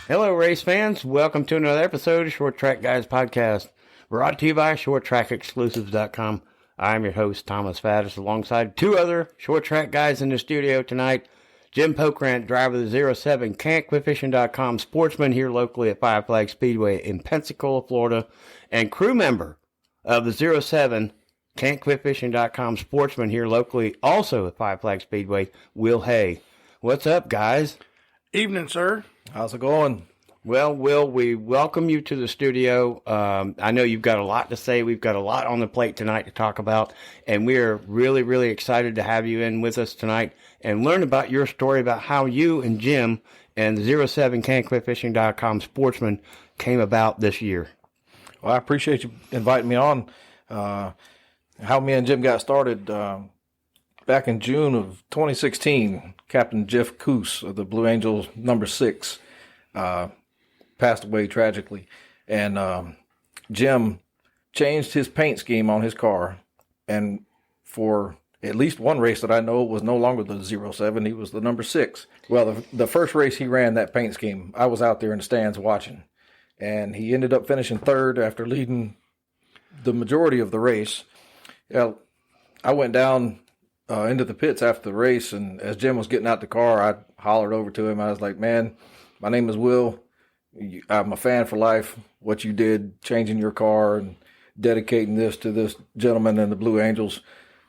Hello, race fans. Welcome to another episode of Short Track Guys Podcast, brought to you by ShortTrackExclusives.com. I'm your host, Thomas Faddis, alongside two other Short Track guys in the studio tonight. Jim Pokrant, driver of the 07, CanQuickFishing.com, sportsman here locally at Five Flag Speedway in Pensacola, Florida, and crew member of the 07, CanQuickFishing.com, sportsman here locally also at Five Flag Speedway, Will Hay. What's up, guys? Evening, sir. How's it going? Well, Will, we welcome you to the studio. I know you've got a lot to say. We've got a lot on the plate tonight to talk about, and we are really, really excited to have you in with us tonight and learn about your story about how you and Jim and the 07 CanQuickFishing.com sportsman came about this year. Well, I appreciate you inviting me on. How me and Jim got started back in June of 2016, Captain Jeff Coos of the Blue Angels number 6 passed away tragically. And Jim changed his paint scheme on his car. And for at least one race that I know was no longer the 07, he was the number 6. Well, the first race he ran that paint scheme, I was out there in the stands watching. And he ended up finishing third after leading the majority of the race. I went down into the pits after the race, and as Jim was getting out the car, I hollered over to him. I was like, "Man, my name is Will. I'm a fan for life. What you did, changing your car and dedicating this to this gentleman and the Blue Angels,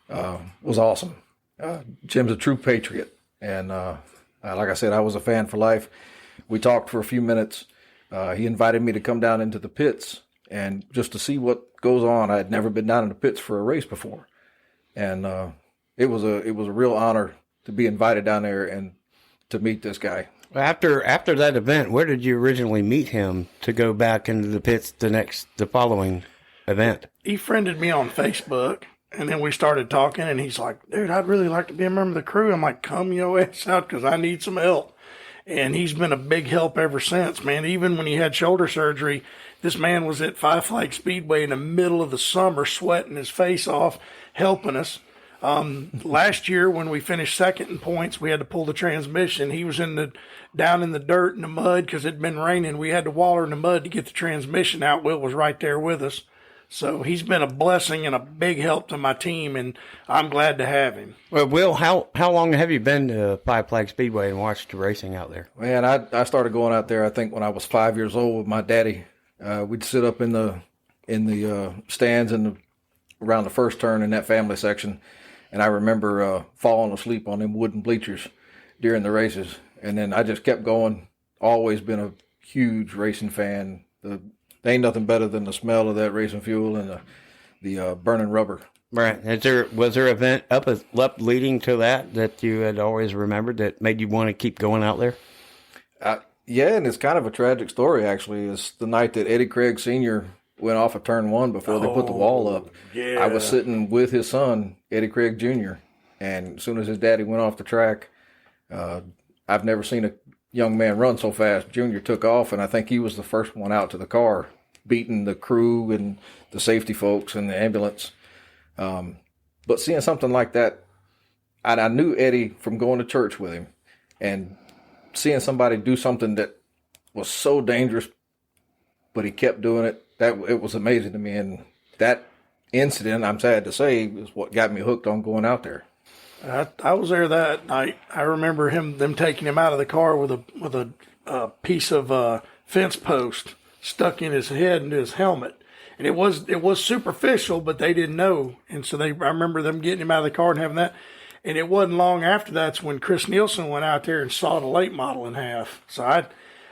was awesome. Jim's a true patriot, and like I said, I was a fan for life." We talked for a few minutes. He invited me to come down into the pits and just to see what goes on. I had never been down in the pits for a race before, and it was a real honor to be invited down there and to meet this guy. After that event, where did you originally meet him to go back into the pits the following event? He friended me on Facebook, and then we started talking, and he's like, "Dude, I'd really like to be a member of the crew." I'm like, "Come your ass out because I need some help." And he's been a big help ever since, man. Even when he had shoulder surgery, this man was at Five Flag Speedway in the middle of the summer, sweating his face off, helping us. Last year when we finished second in points, we had to pull the transmission. He was down in the dirt and the mud because it'd been raining. We had to waller in the mud to get the transmission out. Will was right there with us. So he's been a blessing and a big help to my team, and I'm glad to have him. Well, Will, how long have you been to Five Flag Speedway and watched the racing out there? Man, I started going out there, I think, when I was 5 years old with my daddy. We'd sit up in the stands around the first turn in that family section. And I remember falling asleep on them wooden bleachers during the races. And then I just kept going. Always been a huge racing fan. There ain't nothing better than the smell of that racing fuel and the burning rubber. Right. Was there an event up leading to that you had always remembered that made you want to keep going out there? Yeah, and it's kind of a tragic story, actually. It's the night that Eddie Craig Sr. went off of turn 1 before they put the wall up. Yeah. I was sitting with his son, Eddie Craig Jr., and as soon as his daddy went off the track, I've never seen a young man run so fast. Junior took off, and I think he was the first one out to the car, beating the crew and the safety folks and the ambulance. But seeing something like that, I knew Eddie from going to church with him, and seeing somebody do something that was so dangerous, but he kept doing it, it was amazing to me. And that incident, I'm sad to say, is what got me hooked on going out there. I was there that night. I remember them taking him out of the car with a piece of fence post stuck in his head and his helmet. And it was superficial, but they didn't know. And so I remember them getting him out of the car and having that. And it wasn't long after that's when Chris Nielsen went out there and sawed a late model in half. So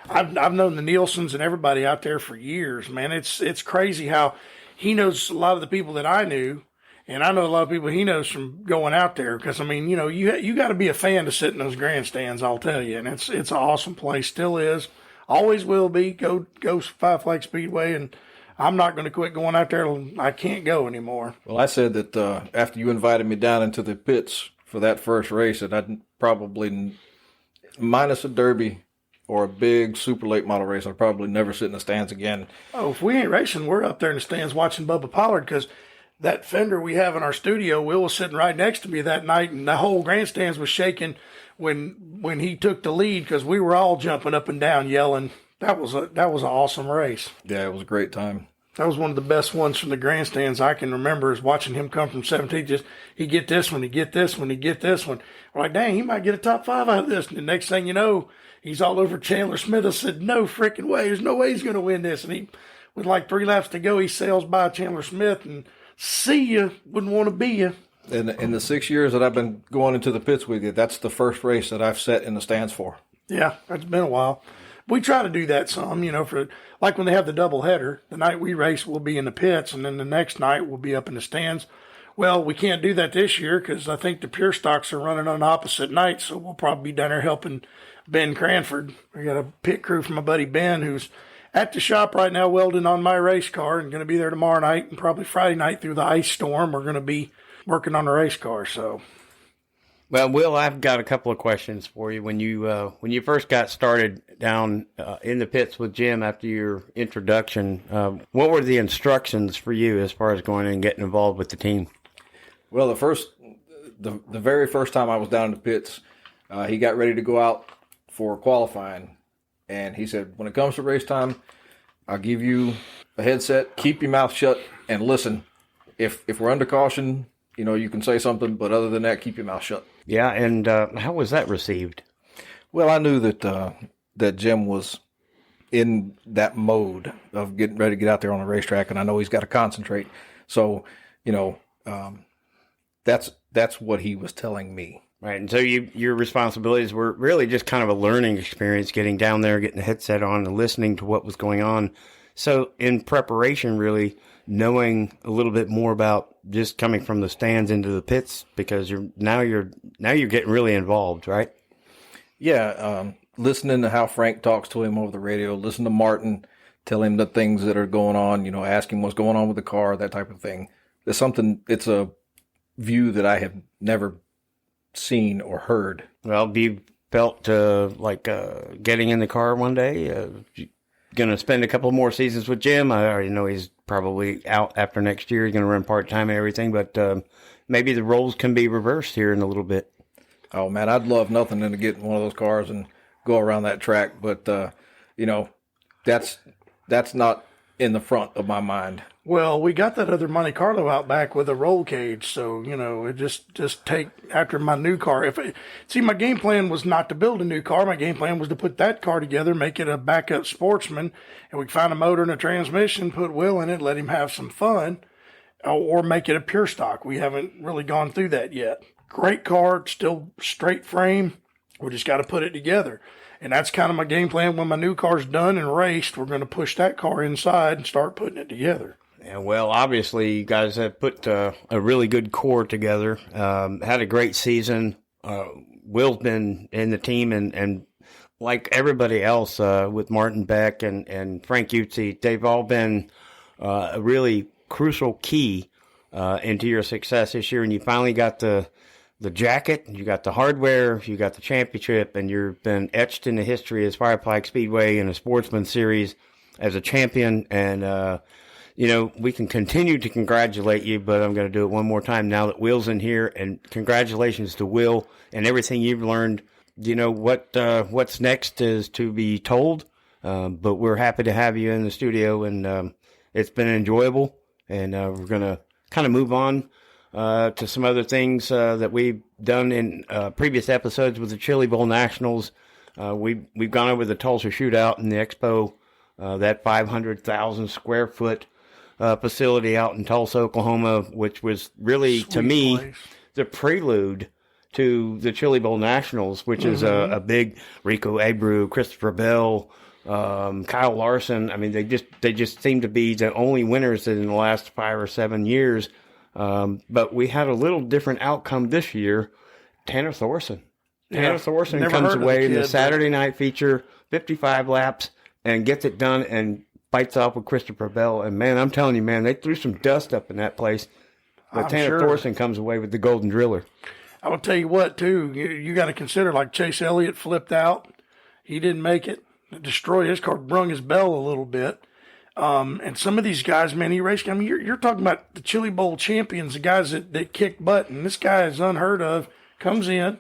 I've known the Nielsens and everybody out there for years, man. It's crazy how he knows a lot of the people that I knew, and I know a lot of people he knows from going out there. Because I mean, you got to be a fan to sit in those grandstands, I'll tell you. And it's an awesome place, still is, always will be. Go Five Flag Speedway, and I'm not going to quit going out there till I can't go anymore. Well, I said that after you invited me down into the pits for that first race, that I'd probably, minus a derby or a big super late model race, I'd probably never sit in the stands again. Oh, if we ain't racing, we're up there in the stands watching Bubba Pollard, because that fender we have in our studio, Will was sitting right next to me that night, and the whole grandstands was shaking when he took the lead, because we were all jumping up and down yelling That was an awesome race. Yeah, it was a great time. That was one of the best ones from the grandstands I can remember, is watching him come from 17. Just, he get this one, he get this one, he get this one. We're like, dang, he might get a top 5 out of this. And the next thing you know, he's all over Chandler Smith. I said, no freaking way. There's no way he's going to win this. And he, with like 3 laps to go, he sails by Chandler Smith and see you, wouldn't want to be you. In the 6 years that I've been going into the pits with you, that's the first race that I've sat in the stands for. Yeah, it's been a while. We try to do that some, for like when they have the double header, the night we race, we'll be in the pits, and then the next night we'll be up in the stands. Well, we can't do that this year because I think the pure stocks are running on opposite nights, so we'll probably be down there helping Ben Cranford. We got a pit crew from my buddy Ben who's at the shop right now welding on my race car and going to be there tomorrow night and probably Friday night through the ice storm. We're going to be working on the race car, so... Well, Will, I've got a couple of questions for you. When you first got started down in the pits with Jim after your introduction, what were the instructions for you as far as going and getting involved with the team? Well, the very first time I was down in the pits, he got ready to go out for qualifying, and he said, when it comes to race time, I'll give you a headset, keep your mouth shut, and listen. If we're under caution, you can say something, but other than that, keep your mouth shut. Yeah, and how was that received? Well, I knew that Jim was in that mode of getting ready to get out there on the racetrack, and I know he's got to concentrate. So, that's what he was telling me. Right, and so your responsibilities were really just kind of a learning experience, getting down there, getting the headset on, and listening to what was going on. So, in preparation, really knowing a little bit more about just coming from the stands into the pits, because you're getting really involved, right? Yeah, listening to how Frank talks to him over the radio, listen to Martin tell him the things that are going on, ask him what's going on with the car, that type of thing. It's a view that I have never seen or heard. Well, have you felt like getting in the car one day? Going to spend a couple more seasons with Jim? I already know he's probably out after next year. He's going to run part-time and everything, but maybe the roles can be reversed here in a little bit. Oh, man, I'd love nothing than to get in one of those cars and go around that track, but, that's not in the front of my mind. Well, we got that other Monte Carlo out back with a roll cage, so, it just take after my new car. My game plan was not to build a new car. My game plan was to put that car together, make it a backup sportsman, and we find a motor and a transmission, put Will in it, let him have some fun, or make it a pure stock. We haven't really gone through that yet. Great car, still straight frame. We just got to put it together. And that's kind of my game plan. When my new car's done and raced, we're going to push that car inside and start putting it together. Yeah, well, obviously, you guys have put a really good core together. Had a great season. Will's been in the team, and like everybody else, with Martin Beck and Frank Utzi, they've all been a really crucial key into your success this year. And you finally got the jacket, you got the hardware, you got the championship, and you've been etched in the history as Firepike Speedway in a Sportsman Series as a champion. And we can continue to congratulate you, but I'm going to do it one more time now that Will's in here. And congratulations to Will and everything you've learned. What's next is to be told, but we're happy to have you in the studio, and it's been enjoyable. And we're going to kind of move on to some other things that we've done in previous episodes with the Chili Bowl Nationals. We've gone over the Tulsa Shootout and the Expo, that 500,000 square foot facility out in Tulsa, Oklahoma, which was really, Sweet to me, place. The prelude to the Chili Bowl Nationals, which is a big Rico Abreu, Christopher Bell, Kyle Larson. I mean, they just seem to be the only winners in the last 5 or 7 years. But we had a little different outcome this year. Tanner Thorson. Tanner Thorson comes away in the Saturday night feature, 55 laps, and gets it done and bites off with Christopher Bell. And, man, I'm telling you, man, they threw some dust up in that place. But Tanner Thorson comes away with the Golden Driller. I will tell you what, too, you got to consider, like Chase Elliott flipped out. He didn't make it. Destroyed his car, brung his bell a little bit. And some of these guys, man, he raced. I mean, you're talking about the Chili Bowl champions, the guys that kick butt. And this guy is unheard of, comes in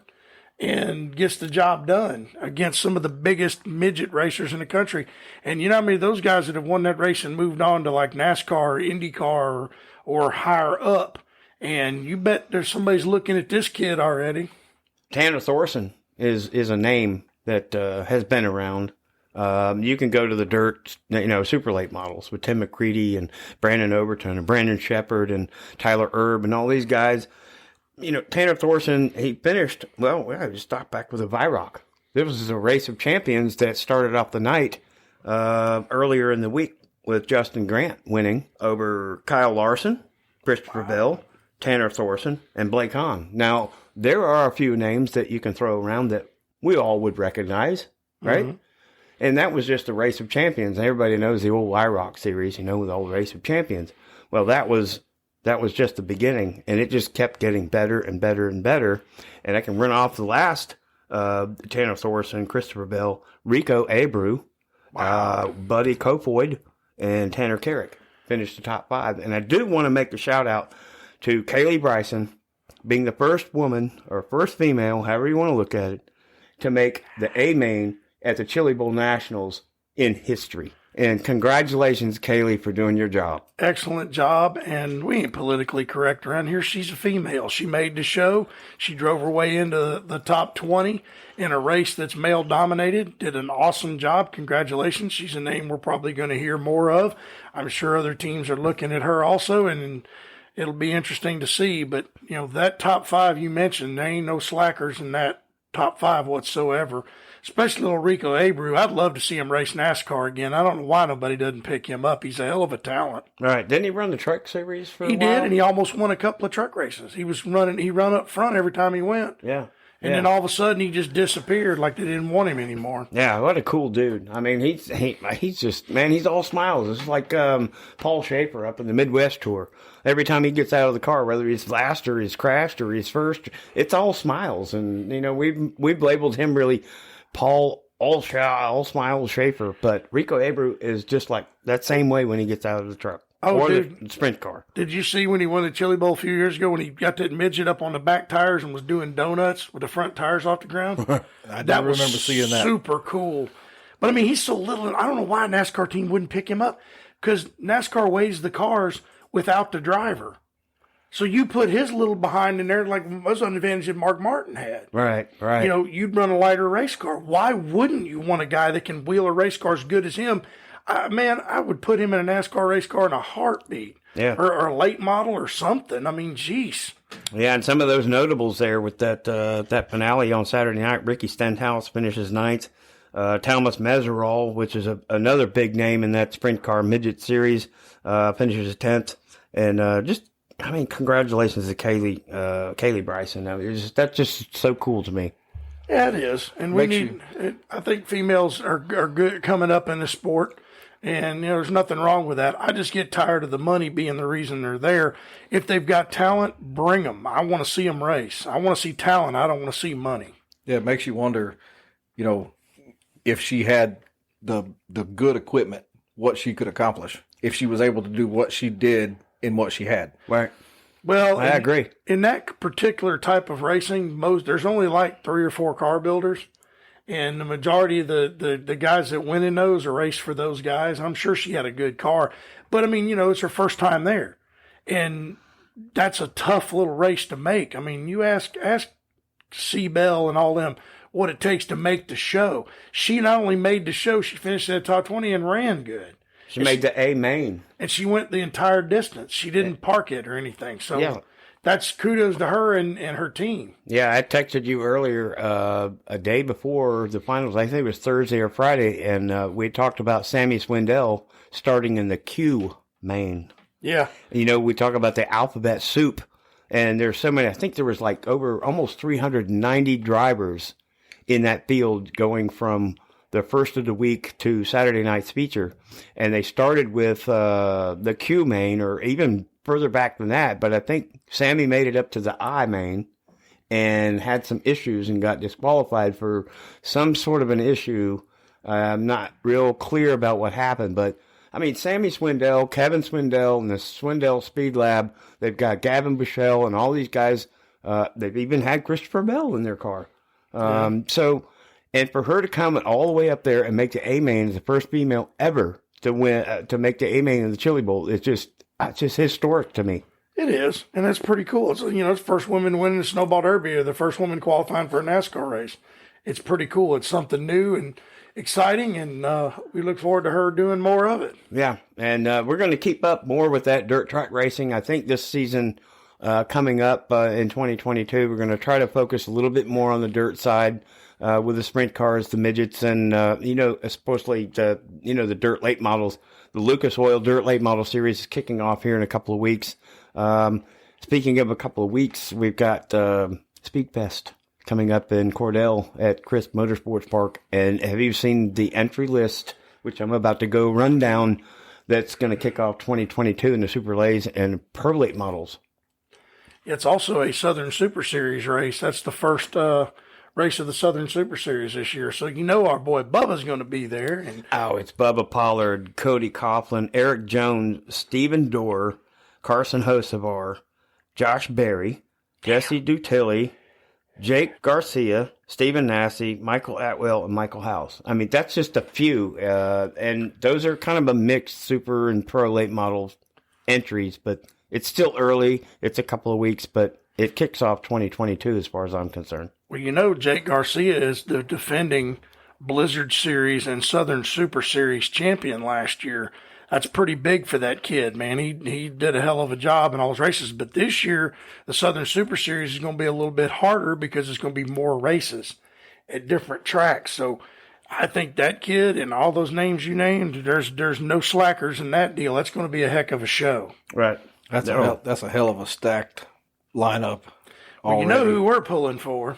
and gets the job done against some of the biggest midget racers in the country. And you know how many of those guys that have won that race and moved on to like NASCAR or IndyCar or higher up. And you bet there's somebody's looking at this kid already. Tanner Thorson is a name that has been around. You can go to the dirt, super late models with Tim McCready and Brandon Overton and Brandon Shepard and Tyler Erb and all these guys. Tanner Thorson, he finished, he stopped back with a Virock. This was a race of champions that started off the night earlier in the week with Justin Grant winning over Kyle Larson, Christopher Bell, Tanner Thorson, and Blake Hahn. Now, there are a few names that you can throw around that we all would recognize, right? Mm-hmm. And that was just a race of champions. Everybody knows the old IROC series, the old race of champions. Well, that was just the beginning, and it just kept getting better and better and better. And I can run off the last Tanner Thorson, Christopher Bell, Rico Abreu, Buddy Kofoid, and Tanner Carrick finished the top 5. And I do want to make a shout out to Kaylee Bryson being the first woman or first female, however you want to look at it, to make the A main at the Chili Bowl Nationals in history. And congratulations, Kaylee, for doing your job. Excellent job. And we ain't politically correct around here. She's a female. She made the show. She drove her way into the top 20 in a race that's male dominated. Did an awesome job. Congratulations. She's a name we're probably going to hear more of. I'm sure other teams are looking at her also, and it'll be interesting to see. But, that top 5 you mentioned, there ain't no slackers in that top 5 whatsoever. Especially little Rico Abreu. I'd love to see him race NASCAR again. I don't know why nobody doesn't pick him up. He's a hell of a talent. Right. Didn't he run the truck series for a while? He did, and he almost won a couple of truck races. He run up front every time he went. Yeah. And then all of a sudden he just disappeared like they didn't want him anymore. Yeah, what a cool dude. I mean, he's just, man, he's all smiles. It's like Paul Schaefer up in the Midwest Tour. Every time he gets out of the car, whether he's last or he's crashed or he's first, it's all smiles. And, we've labeled him really Paul all smiles Schaefer, but Rico Abreu is just like that same way when he gets out of the truck or the sprint car. Did you see when he won the Chili Bowl a few years ago when he got that midget up on the back tires and was doing donuts with the front tires off the ground? I do remember seeing that. Super cool. But, I mean, he's so little, and I don't know why a NASCAR team wouldn't pick him up, because NASCAR weighs the cars without the driver. So you put his little behind in there, like was an advantage that Mark Martin had. Right. You'd run a lighter race car. Why wouldn't you want a guy that can wheel a race car as good as him? I would put him in a NASCAR race car in a heartbeat. Yeah. Or a late model or something. I mean, geez. Yeah, and some of those notables there with that finale on Saturday night. Ricky Stenhouse finishes 9th. Thomas Meserol, which is another big name in that sprint car midget series, finishes 10th. And congratulations to Kaylee Bryson. I mean, that's just so cool to me. Yeah, it is. And I think females are good coming up in the sport. And, there's nothing wrong with that. I just get tired of the money being the reason they're there. If they've got talent, bring them. I want to see them race. I want to see talent. I don't want to see money. Yeah, it makes you wonder, if she had the good equipment, what she could accomplish. If she was able to do what she did in what she had. Right. Well, I agree. In that particular type of racing, there's only like 3 or 4 car builders, and the majority of the guys that win in those are race for those guys. I'm sure she had a good car, but I mean, it's her first time there, and that's a tough little race to make. I mean, you ask C. Bell and all them what it takes to make the show. She not only made the show, she finished in the top 20 and ran good. She made the A main. And she went the entire distance. She didn't park it or anything. So that's kudos to her and her team. Yeah, I texted you earlier a day before the finals. I think it was Thursday or Friday. And we talked about Sammy Swindell starting in the Q main. Yeah. We talk about the alphabet soup. And there's so many. I think there was like over almost 390 drivers in that field going from the first of the week to Saturday night's feature. And they started with the Q main, or even further back than that. But I think Sammy made it up to the I main and had some issues and got disqualified for some sort of an issue. I'm not real clear about what happened, but I mean, Sammy Swindell, Kevin Swindell, and the Swindell Speed Lab, they've got Gavin Bichelle and all these guys. They've even had Christopher Bell in their car. So, and for her to come all the way up there and make the A main as the first female ever to win, to make the A main in the Chili Bowl, it's just historic to me. It is, and that's pretty cool. It's, it's the first woman winning the Snowball Derby, or the first woman qualifying for a NASCAR race. It's pretty cool. It's something new and exciting, and we look forward to her doing more of it. Yeah, and we're going to keep up more with that dirt track racing. I think this season coming up in 2022, we're going to try to focus a little bit more on the dirt side with the sprint cars, the midgets, and especially the dirt late models. The Lucas Oil Dirt Late Model Series is kicking off here in a couple of weeks. Speaking of a couple of weeks, we've got Speedfest coming up in Cordell at Crisp Motorsports Park. And have you seen the entry list, which I'm about to go run down, that's going to kick off 2022 in the Super Lays and Pro Late models? It's also a Southern Super Series race. That's the first race of the Southern Super Series this year. So our boy Bubba's going to be there. And it's Bubba Pollard, Cody Coughlin, Eric Jones, Stephen Dorr, Carson Hocevar, Josh Berry, Jesse Dutilli, Jake Garcia, Stephen Nassy, Michael Atwell, and Michael House. I mean, that's just a few. And those are kind of a mixed super and pro late model entries, but it's still early. It's a couple of weeks, but it kicks off 2022 as far as I'm concerned. Well, Jake Garcia is the defending Blizzard Series and Southern Super Series champion last year. That's pretty big for that kid, man. He did a hell of a job in all his races. But this year, the Southern Super Series is going to be a little bit harder because it's going to be more races at different tracks. So I think that kid and all those names you named, there's no slackers in that deal. That's going to be a heck of a show. Right. That's a hell of a stacked lineup. Well, you know who we're pulling for?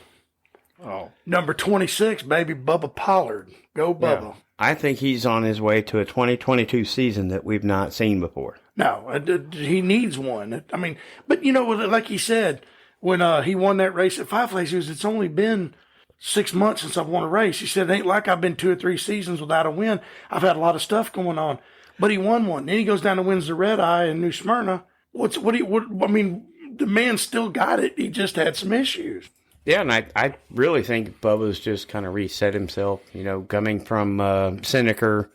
Oh, number 26, baby, Bubba Pollard. Go Bubba. Yeah. I think he's on his way to a 2022 season that we've not seen before. No, he needs one. I mean, but like he said, when he won that race at Five Flags, it's only been 6 months since I've won a race. He said, it ain't like I've been 2 or 3 seasons without a win. I've had a lot of stuff going on. But he won one. Then he goes down and wins the Red Eye in New Smyrna. The man still got it. He just had some issues. Yeah, and I really think Bubba's just kind of reset himself, coming from Seneca,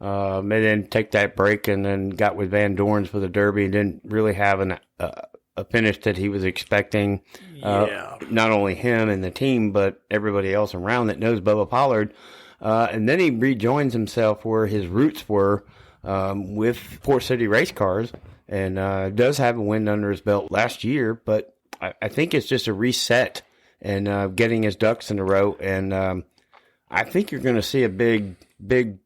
and then take that break and then got with Van Dorn's for the Derby and didn't really have a finish that he was expecting. Not only him and the team, but everybody else around that knows Bubba Pollard. And then he rejoins himself where his roots were with Port City Race Cars and does have a win under his belt last year, but I think it's just a reset and getting his ducks in a row. And I think you're going to see a big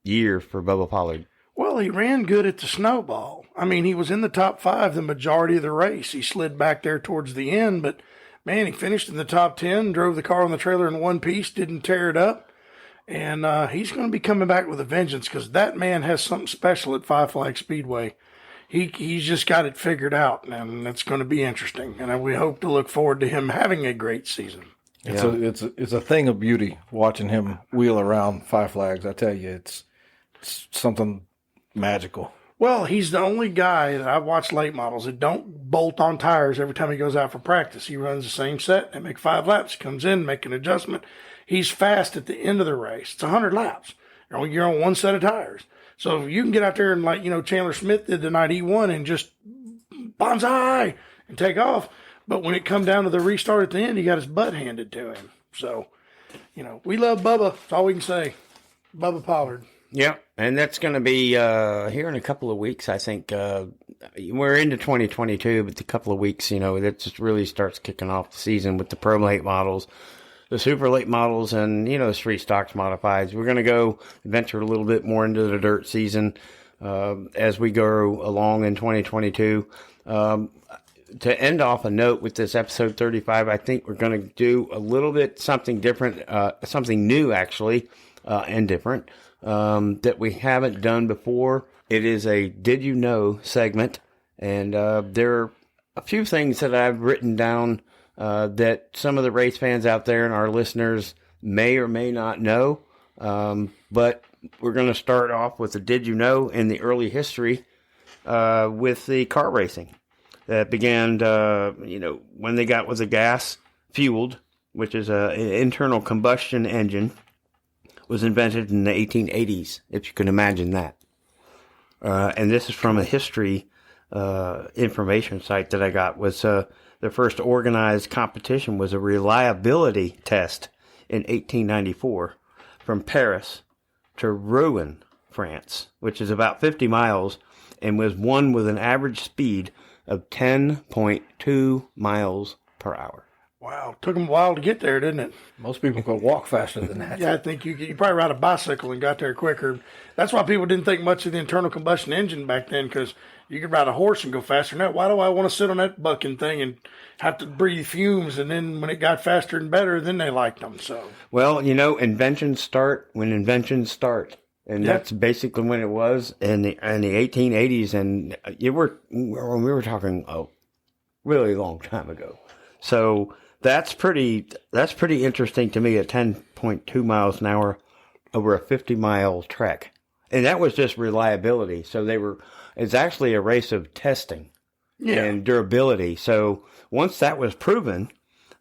year for Bubba Pollard. Well, he ran good at the Snowball. I mean, he was in the top 5 the majority of the race. He slid back there towards the end, but, man, he finished in the top 10, drove the car on the trailer in one piece, didn't tear it up. And he's going to be coming back with a vengeance because that man has something special at Five Flag Speedway. He's just got it figured out, and it's going to be interesting. And we hope to look forward to him having a great season. It's a thing of beauty watching him wheel around Five Flags. I tell you, it's something magical. Well, he's the only guy that I've watched late models that don't bolt on tires every time he goes out for practice. He runs the same set. They make 5 laps. He comes in, make an adjustment. He's fast at the end of the race. It's 100 laps. You're on one set of tires. So you can get out there and Chandler Smith did the night he won and just bonsai and take off. But when it come down to the restart at the end, he got his butt handed to him. So, we love Bubba. That's all we can say. Bubba Pollard. Yeah, and that's going to be here in a couple of weeks, I think. We're into 2022, but a couple of weeks, that just really starts kicking off the season with the Pro Late models, the Super Late models, and, the Street Stocks Modifieds. We're going to go venture a little bit more into the dirt season as we go along in 2022. To end off a note with this episode 35, I think we're going to do a little bit something different, something new, actually, and different. That we haven't done before. It is a Did You Know segment, and there are a few things that I've written down that some of the race fans out there and our listeners may or may not know, but we're going to start off with the Did You Know in the early history with the car racing that began, when they got with the gas fueled which is an internal combustion engine, was invented in the 1880s, if you can imagine that. And this is from a history information site that I got. Was the first organized competition was a reliability test in 1894 from Paris to Rouen, France, which is about 50 miles, and was won with an average speed of 10.2 miles per hour. Wow. Took them a while to get there, didn't it? Most people could walk faster than that. Yeah, I think you probably ride a bicycle and got there quicker. That's why people didn't think much of the internal combustion engine back then, because you could ride a horse and go faster than that. Why do I want to sit on that bucking thing and have to breathe fumes? And then when it got faster and better, then they liked them. So, well, inventions start when inventions start. And that's basically when it was in the 1880s. And we were talking a really long time ago. So that's pretty interesting to me at 10.2 miles an hour over a 50-mile trek. And that was just reliability. So it's actually a race of testing and durability. So once that was proven,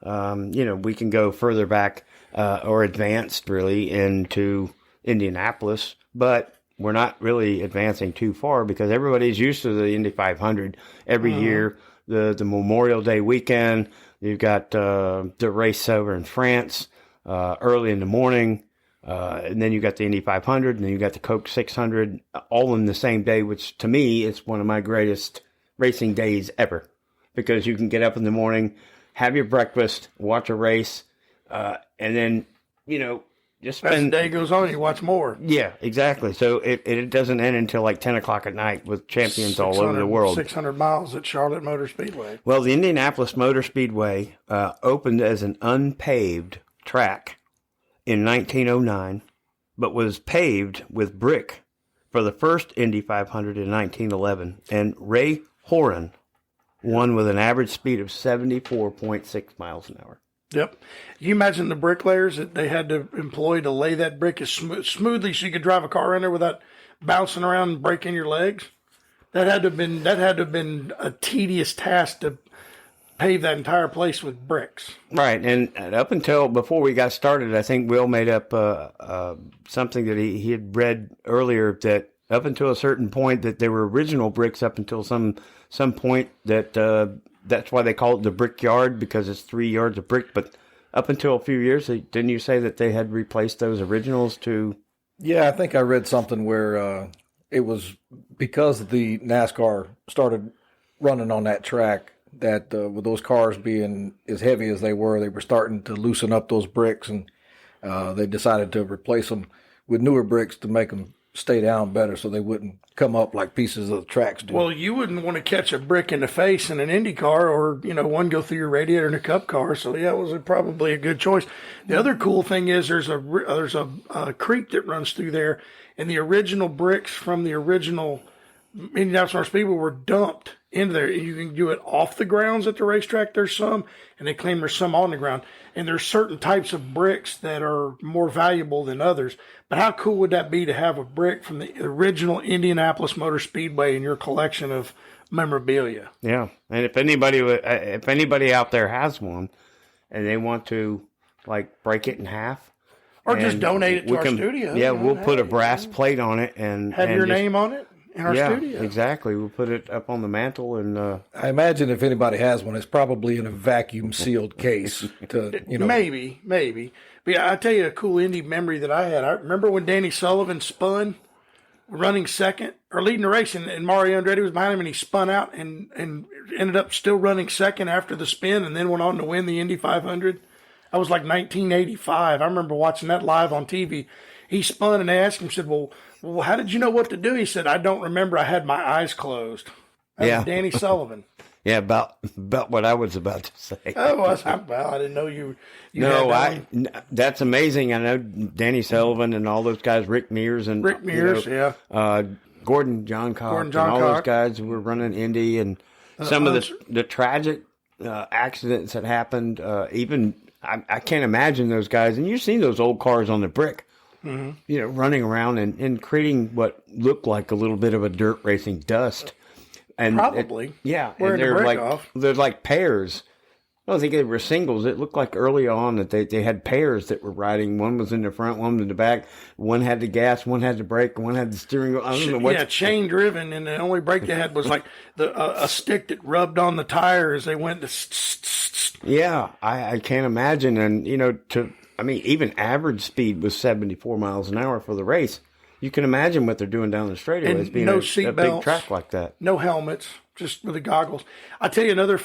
we can go further back or advanced really into Indianapolis, but we're not really advancing too far because everybody's used to the Indy 500 every year. The Memorial Day weekend, you've got the race over in France early in the morning, and then you got the Indy 500, and then you got the Coke 600, all in the same day, which to me is one of my greatest racing days ever, because you can get up in the morning, have your breakfast, watch a race, and then just spend. As the day goes on, you watch more. Yeah, exactly. So it doesn't end until like 10 o'clock at night with champions all over the world. 600 miles at Charlotte Motor Speedway. Well, the Indianapolis Motor Speedway opened as an unpaved track in 1909, but was paved with brick for the first Indy 500 in 1911. And Ray Horan won with an average speed of 74.6 miles an hour. Yep. You imagine the bricklayers that they had to employ to lay that brick as smoothly so you could drive a car in there without bouncing around and breaking your legs. That had to have been a tedious task to pave that entire place with bricks. Right, and up until before we got started, I think Will made up something that he had read earlier, that up until a certain point that there were original bricks up until some point that that's why they call it the brickyard, because it's 3 yards of brick. But up until a few years, didn't you say that they had replaced those originals to? Yeah, I think I read something where it was because the NASCAR started running on that track that with those cars being as heavy as they were starting to loosen up those bricks, and they decided to replace them with newer bricks to make them stay down better so they wouldn't come up like pieces of the tracks do. Well, you wouldn't want to catch a brick in the face in an Indy car, or, one go through your radiator in a Cup car. So, yeah, it was probably a good choice. The other cool thing is there's a creek that runs through there, and the original bricks from the original Indianapolis Speedway were dumped into there. You can do it off the grounds at the racetrack. There's some, and they claim there's some on the ground. And there's certain types of bricks that are more valuable than others. But how cool would that be to have a brick from the original Indianapolis Motor Speedway in your collection of memorabilia? Yeah, and if anybody out there has one, and they want to break it in half, or just donate it to our studio. Yeah, we'll put a brass plate on it and have your name on it in our studio. Exactly. We'll put it up on the mantle, and I imagine if anybody has one, it's probably in a vacuum sealed case. Maybe. But yeah, I'll tell you a cool Indy memory that I had. I remember when Danny Sullivan spun, running second or leading the race, and Mario Andretti was behind him, and he spun out and ended up still running second after the spin, and then went on to win the Indy 500. That was like 1985. I remember watching that live on TV. He spun, and they asked him, said, well, how did you know what to do? He said, I don't remember. I had my eyes closed. That was Danny Sullivan. Yeah, about what I was about to say. Oh, I didn't know you. That's amazing. I know Danny Sullivan and all those guys, Rick Mears, Gordon Johncock, and all those guys who were running Indy, and some of the tragic accidents that happened. Even I can't imagine those guys. And you've seen those old cars on the brick. Mm-hmm. Running around and creating what looked like a little bit of a dirt racing dust. And probably. And they're like pairs I don't think they were singles. It looked like early on that they had pairs that were riding. One was in the front, one was in the back. One had the gas, one had the brake, one had the steering wheel. I don't know what. Yeah, chain driven, and the only brake they had was like a stick that rubbed on the tire as they went to. Yeah, I can't imagine. And, even average speed was 74 miles an hour for the race. You can imagine what they're doing down the straightaways, And being no a seat big belts, track like that. No helmets, just with the goggles. I tell you another,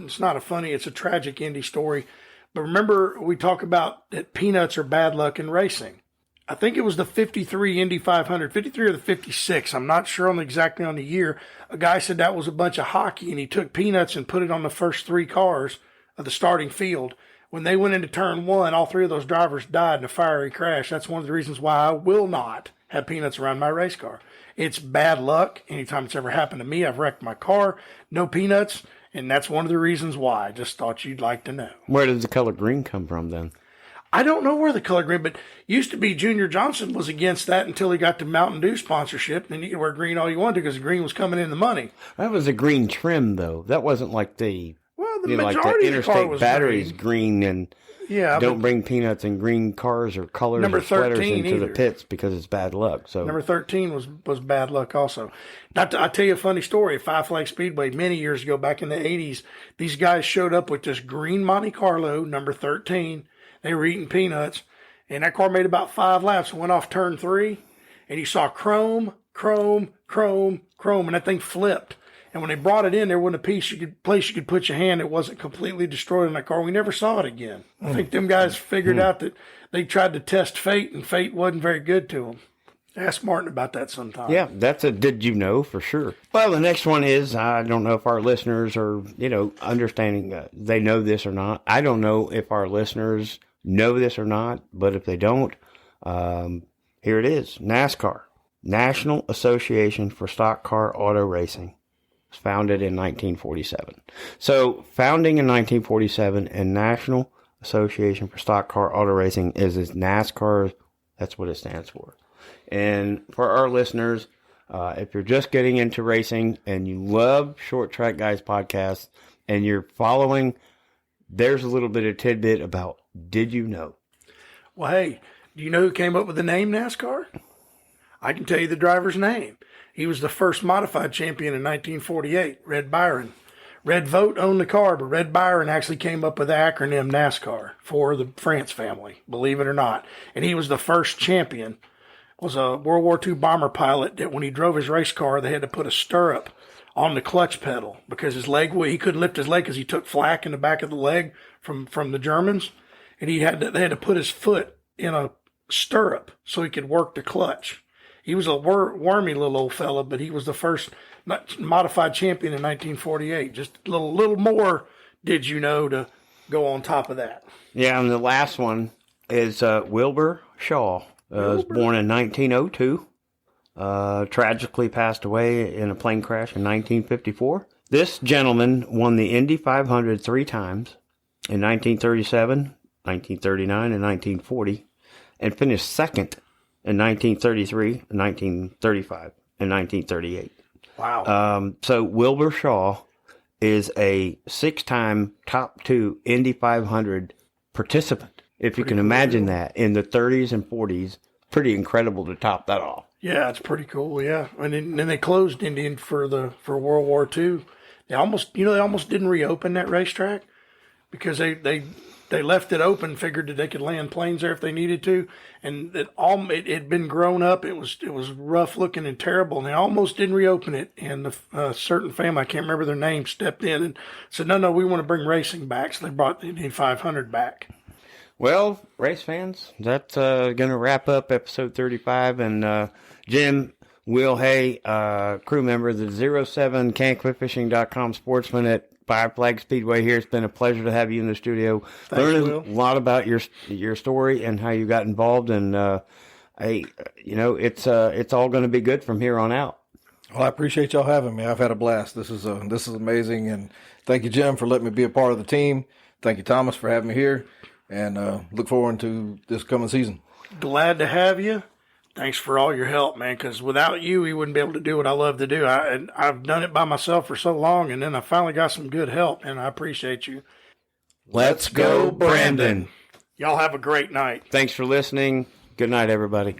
it's not a funny, it's a tragic Indy story. But remember, we talk about that peanuts are bad luck in racing. I think it was the 53 Indy 500, 53 or the 56. I'm not sure exactly on the year. A guy said that was a bunch of hockey, and he took peanuts and put it on the first three cars of the starting field. When they went into turn one, all three of those drivers died in a fiery crash. That's one of the reasons why I will not have peanuts around my race car. It's bad luck. Anytime it's ever happened to me, I've wrecked my car. No peanuts, and that's one of the reasons why. I just thought you'd like to know. Where does the color green come from then? I don't know where the color green, but used to be Junior Johnson was against that until he got the Mountain Dew sponsorship. Then you could wear green all you wanted to because green was coming in the money. That was a green trim, though. That wasn't like the majority of the car interstate was batteries green and don't bring peanuts in green cars or colors or sweaters into the pits because it's bad luck. So number 13 was bad luck also. I tell you a funny story. At Five Flag Speedway many years ago, back in the 80s, these guys showed up with this green Monte Carlo, number 13. They were eating peanuts, and that car made about 5 laps and went off turn 3, and you saw chrome, and that thing flipped. And when they brought it in, there wasn't a place you could put your hand. It wasn't completely destroyed in that car. We never saw it again. I think them guys figured out that they tried to test fate, and fate wasn't very good to them. Ask Martin about that sometime. Yeah, that's a did you know for sure. Well, the next one is, I don't know if our listeners are, understanding they know this or not. I don't know if our listeners know this or not, but if they don't, here it is. NASCAR, National Association for Stock Car Auto Racing. Was founded in 1947. So, founding in 1947 and National Association for Stock Car Auto Racing is NASCAR. That's what it stands for. And for our listeners, if you're just getting into racing and you love Short Track Guys podcast and you're following, there's a little bit of tidbit about did you know? Well, hey, do you know who came up with the name NASCAR? I can tell you the driver's name. He was the first modified champion in 1948, Red Byron. Red Vogt owned the car, but Red Byron actually came up with the acronym NASCAR for the France family, believe it or not. And he was the first champion. Was a World War II bomber pilot that when he drove his race car, they had to put a stirrup on the clutch pedal because his leg, he couldn't lift his leg because he took flak in the back of the leg from the Germans. And they had to put his foot in a stirrup so he could work the clutch. He was a wormy little old fella, but he was the first modified champion in 1948. Just a little more did you know to go on top of that. Yeah, and the last one is Wilbur Shaw. Was born in 1902. Tragically passed away in a plane crash in 1954. This gentleman won the Indy 500 3 times in 1937, 1939, and 1940, and finished second in 1933, 1935, and 1938. Wow. So Wilbur Shaw is a 6-time top 2 Indy 500 participant. If you can imagine that in the 30s and 40s, pretty incredible to top that off. Yeah, it's pretty cool. Yeah, and then they closed Indian for World War II. They almost didn't reopen that racetrack because they left it open, figured that they could land planes there if they needed to, and it had been grown up. It was rough looking and terrible, and they almost didn't reopen it. And a certain family, I can't remember their name, stepped in and said, "No, we want to bring racing back." So they brought the Indy 500 back. Well, race fans, that's going to wrap up episode 35. And Jim, Will Hay, crew member of the 07 CanQuitFishing.com sportsman at Five Flag Speedway here. It's been a pleasure to have you in the studio. Learning a lot about your story and how you got involved. And, it's all going to be good from here on out. Well, I appreciate y'all having me. I've had a blast. This is amazing. And thank you, Jim, for letting me be a part of the team. Thank you, Thomas, for having me here. And look forward to this coming season. Glad to have you. Thanks for all your help, man, because without you, we wouldn't be able to do what I love to do. I've done it by myself for so long, and then I finally got some good help, and I appreciate you. Let's go, Brandon. Y'all have a great night. Thanks for listening. Good night, everybody.